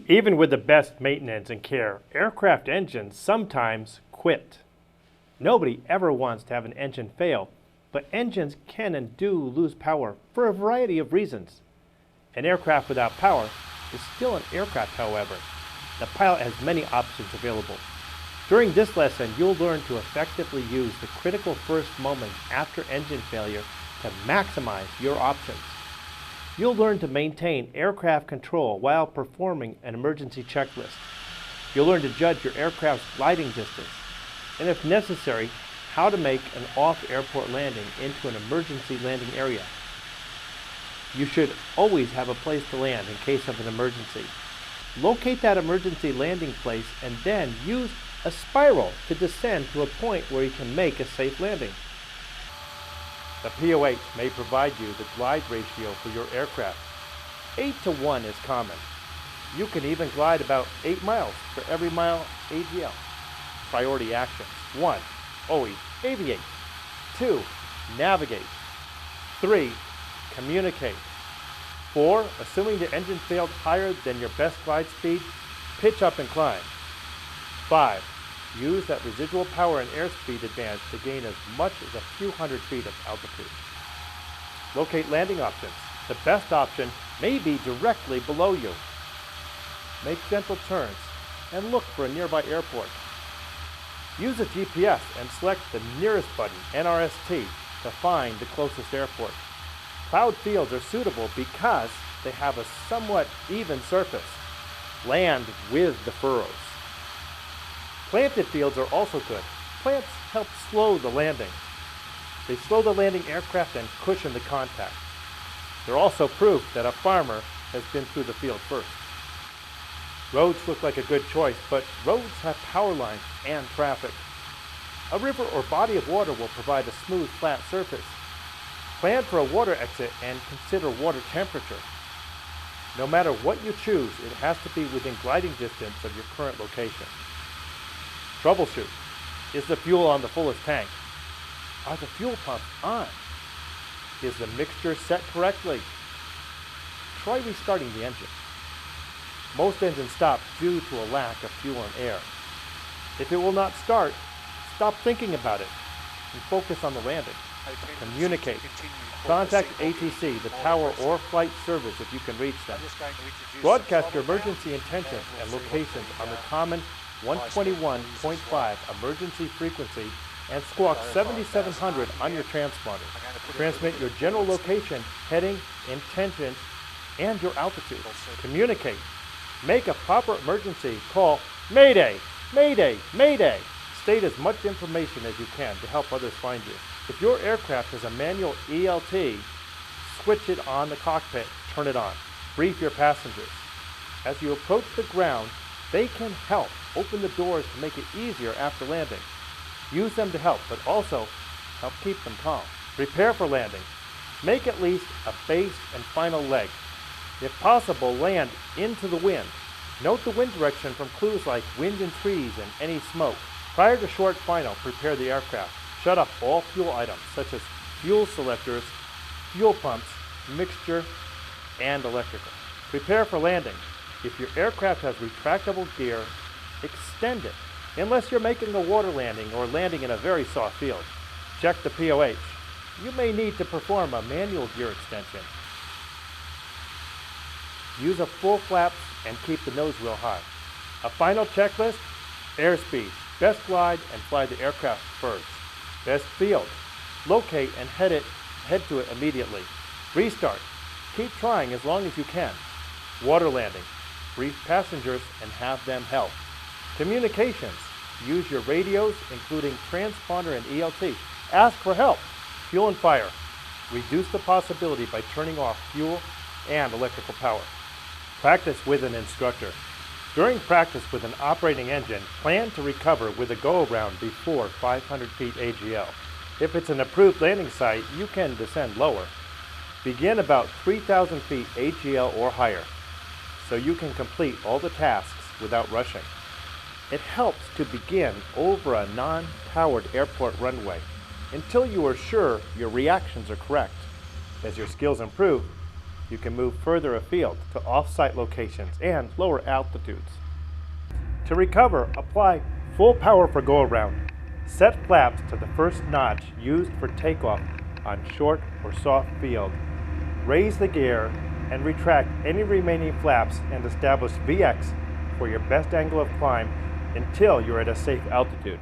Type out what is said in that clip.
Even with the best maintenance and care, aircraft engines sometimes quit. Nobody ever wants to have an engine fail, but engines can and do lose power for a variety of reasons. An aircraft without power is still an aircraft, however. The pilot has many options available. During this lesson, you'll learn to effectively use the critical first moments after engine failure to maximize your options. You'll learn to maintain aircraft control while performing an emergency checklist. You'll learn to judge your aircraft's gliding distance, and if necessary, how to make an off-airport landing into an emergency landing area. You should always have a place to land in case of an emergency. Locate that emergency landing place and then use a spiral to descend to a point where you can make a safe landing. The POH may provide you the glide ratio for your aircraft. 8:1 is common. You can even glide about 8 miles for every mile AGL. Priority actions. 1. Always aviate. 2. Navigate. 3. Communicate. 4. Assuming the engine failed higher than your best glide speed, pitch up and climb. 5. Use that residual power and airspeed advantage to gain as much as a few hundred feet of altitude. Locate landing options. The best option may be directly below you. Make gentle turns and look for a nearby airport. Use a GPS and select the nearest button, NRST, to find the closest airport. Plowed fields are suitable because they have a somewhat even surface. Land with the furrows. Planted fields are also good. Plants help slow the landing. They slow the landing aircraft and cushion the contact. They're also proof that a farmer has been through the field first. Roads look like a good choice, but roads have power lines and traffic. A river or body of water will provide a smooth, flat surface. Plan for a water exit and consider water temperature. No matter what you choose, it has to be within gliding distance of your current location. Troubleshoot. Is the fuel on the fullest tank? Are the fuel pumps on? Is the mixture set correctly? Try restarting the engine. Most engines stop due to a lack of fuel and air. If it will not start, stop thinking about it and focus on the landing. Communicate. Contact ATC, the tower or flight service if you can reach them. Broadcast your emergency intentions and locations on the common 121.5 emergency frequency and squawk 7700 on your transponder. Transmit your general location, heading, intentions, and your altitude. Communicate. Make a proper emergency. Call Mayday, Mayday, Mayday. State as much information as you can to help others find you. If your aircraft has a manual ELT, switch it on the cockpit, turn it on. Brief your passengers. As you approach the ground, they can help open the doors to make it easier after landing. Use them to help, but also help keep them calm. Prepare for landing. Make at least a base and final leg. If possible, land into the wind. Note the wind direction from clues like wind and trees and any smoke. Prior to short final, prepare the aircraft. Shut off all fuel items such as fuel selectors, fuel pumps, mixture, and electrical. Prepare for landing. If your aircraft has retractable gear, extend it, unless you're making a water landing or landing in a very soft field. Check the POH. You may need to perform a manual gear extension. Use a full flaps and keep the nose wheel high. A final checklist: airspeed, best glide and fly the aircraft first. Best field, locate and head to it immediately. Restart, keep trying as long as you can. Water landing, brief passengers and have them help. Communications, use your radios including transponder and ELT. Ask for help. Fuel and fire, reduce the possibility by turning off fuel and electrical power. Practice with an instructor. During practice with an operating engine, plan to recover with a go-around before 500 feet AGL. If it's an approved landing site, you can descend lower. Begin about 3,000 feet AGL or higher, so you can complete all the tasks without rushing. It helps to begin over a non-powered airport runway until you are sure your reactions are correct. As your skills improve, you can move further afield to off-site locations and lower altitudes. To recover, apply full power for go-around. Set flaps to the first notch used for takeoff on short or soft field. Raise the gear and retract any remaining flaps and establish VX for your best angle of climb until you're at a safe altitude.